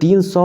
300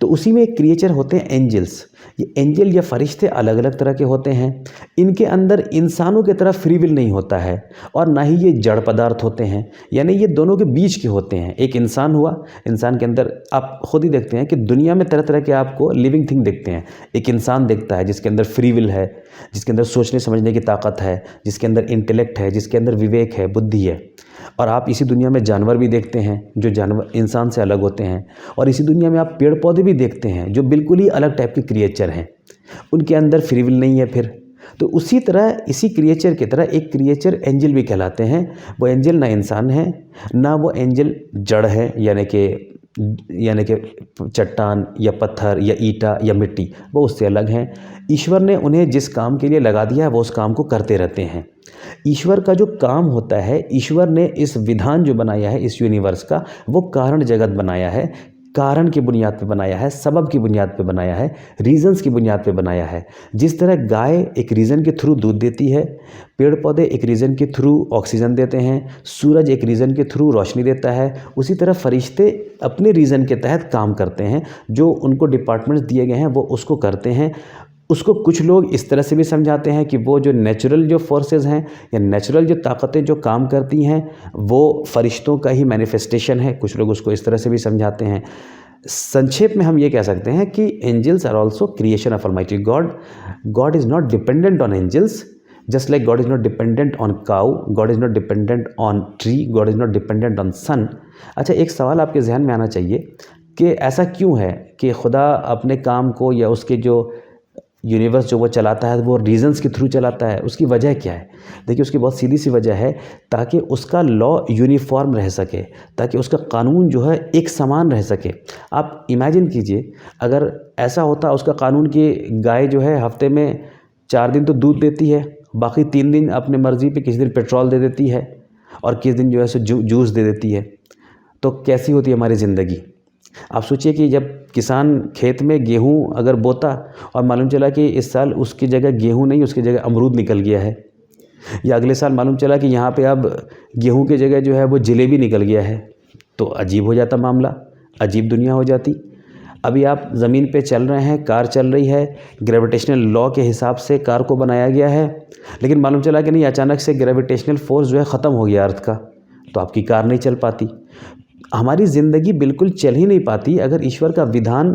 तो उसी में एक क्रिएचर होते हैं एंजल्स। ये एंजल या फरिश्ते अलग अलग तरह के होते हैं। इनके अंदर इंसानों की तरह फ्री विल नहीं होता है और ना ही ये जड़ पदार्थ होते हैं, यानी ये दोनों के बीच के होते हैं। एक इंसान हुआ, इंसान के अंदर आप खुद ही देखते हैं कि दुनिया में तरह तरह के आपको लिविंग थिंग देखते हैं। एक इंसान देखता है जिसके अंदर फ्री विल है, जिसके अंदर सोचने समझने की ताकत है, जिसके अंदर इंटेलेक्ट है, जिसके अंदर विवेक है, बुद्धि है। और आप इसी दुनिया में जानवर भी देखते हैं जो जानवर इंसान से अलग होते हैं, और इसी दुनिया में आप पेड़ पौधे भी देखते हैं जो बिल्कुल ही अलग टाइप के क्रिएचर हैं, उनके अंदर फ्री विल नहीं है। फिर तो उसी तरह इसी क्रिएचर की तरह एक क्रिएचर एंजल भी कहलाते हैं। वो एंजल ना इंसान है, ना वो एंजल जड़ है, यानी कि चट्टान या पत्थर या ईटा या मिट्टी, वो उससे अलग हैं। ईश्वर ने उन्हें जिस काम के लिए लगा दिया है वो उस काम को करते रहते हैं। ईश्वर का जो काम होता है, ईश्वर ने इस विधान जो बनाया है इस यूनिवर्स का, वो कारण जगत बनाया है, कारण की बुनियाद पे बनाया है, सबब की बुनियाद पे बनाया है, रीजंस की बुनियाद पे बनाया है। जिस तरह गाय एक रीज़न के थ्रू दूध देती है, पेड़ पौधे एक रीज़न के थ्रू ऑक्सीजन देते हैं, सूरज एक रीज़न के थ्रू रोशनी देता है, उसी तरह फरिश्ते अपने रीज़न के तहत काम करते हैं। जो उनको डिपार्टमेंट्स दिए गए हैं वो उसको करते हैं। उसको कुछ लोग इस तरह से भी समझाते हैं कि वो जो नेचुरल जो फोर्सेस हैं या नेचुरल जो ताकतें जो काम करती हैं वो फरिश्तों का ही मैनिफेस्टेशन है। कुछ लोग उसको इस तरह से भी समझाते हैं। संक्षेप में हम ये कह सकते हैं कि angels are also creation of almighty God. God is not dependent on angels, just like God is not dependent on cow, God is not dependent on tree, God is not dependent on sun। अच्छा, एक सवाल आपके जहन में आना चाहिए कि ऐसा क्यों है कि खुदा अपने काम को या उसके जो यूनिवर्स जो वो चलाता है वो रीजंस के थ्रू चलाता है? उसकी वजह क्या है? देखिए, उसकी बहुत सीधी सी वजह है, ताकि उसका लॉ यूनिफॉर्म रह सके, ताकि उसका कानून जो है एक समान रह सके। आप इमेजिन कीजिए, अगर ऐसा होता उसका कानून कि गाय जो है हफ्ते में 4 दिन तो दूध देती है, बाकी 3 दिन अपने मर्ज़ी पे, किसी दिन पेट्रोल दे देती है और किस दिन जो है सो जूस दे देती है, तो कैसी होती है हमारी ज़िंदगी? आप सोचिए कि जब किसान खेत में गेहूं अगर बोता और मालूम चला कि इस साल उसकी जगह गेहूं नहीं, उसकी जगह अमरूद निकल गया है, या अगले साल मालूम चला कि यहाँ पे अब गेहूं की जगह जो है वो जलेबी निकल गया है, तो अजीब हो जाता मामला, अजीब दुनिया हो जाती। अभी आप ज़मीन पे चल रहे हैं, कार चल रही है, ग्रेविटेशनल लॉ के हिसाब से कार को बनाया गया है, लेकिन मालूम चला कि नहीं, अचानक से ग्रेविटेशनल फोर्स जो है ख़त्म हो गया अर्थ का, तो आपकी कार नहीं चल पाती। हमारी ज़िंदगी बिल्कुल चल ही नहीं पाती अगर ईश्वर का विधान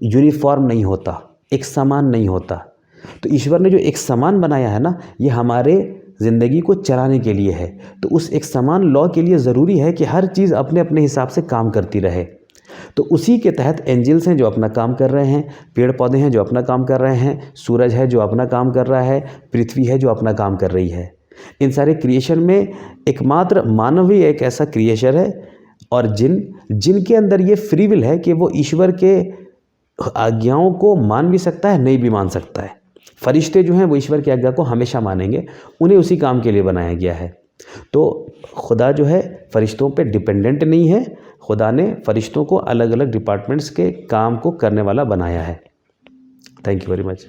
यूनिफॉर्म नहीं होता, एक समान नहीं होता। तो ईश्वर ने जो एक समान बनाया है ना, ये हमारे ज़िंदगी को चलाने के लिए है। तो उस एक समान लॉ के लिए ज़रूरी है कि हर चीज़ अपने अपने हिसाब से काम करती रहे। तो उसी के तहत एंजल्स हैं जो अपना काम कर रहे हैं, पेड़ पौधे हैं जो अपना काम कर रहे हैं, सूरज है जो अपना काम कर रहा है, पृथ्वी है जो अपना काम कर रही है। इन सारे क्रिएशन में एकमात्र मानव ही एक ऐसा क्रिएचर है, और जिनके अंदर ये फ्री विल है कि वो ईश्वर के आज्ञाओं को मान भी सकता है, नहीं भी मान सकता है। फरिश्ते जो हैं वो ईश्वर की आज्ञा को हमेशा मानेंगे, उन्हें उसी काम के लिए बनाया गया है। तो खुदा जो है फरिश्तों पे डिपेंडेंट नहीं है, खुदा ने फरिश्तों को अलग अलग डिपार्टमेंट्स के काम को करने वाला बनाया है। Thank you very much.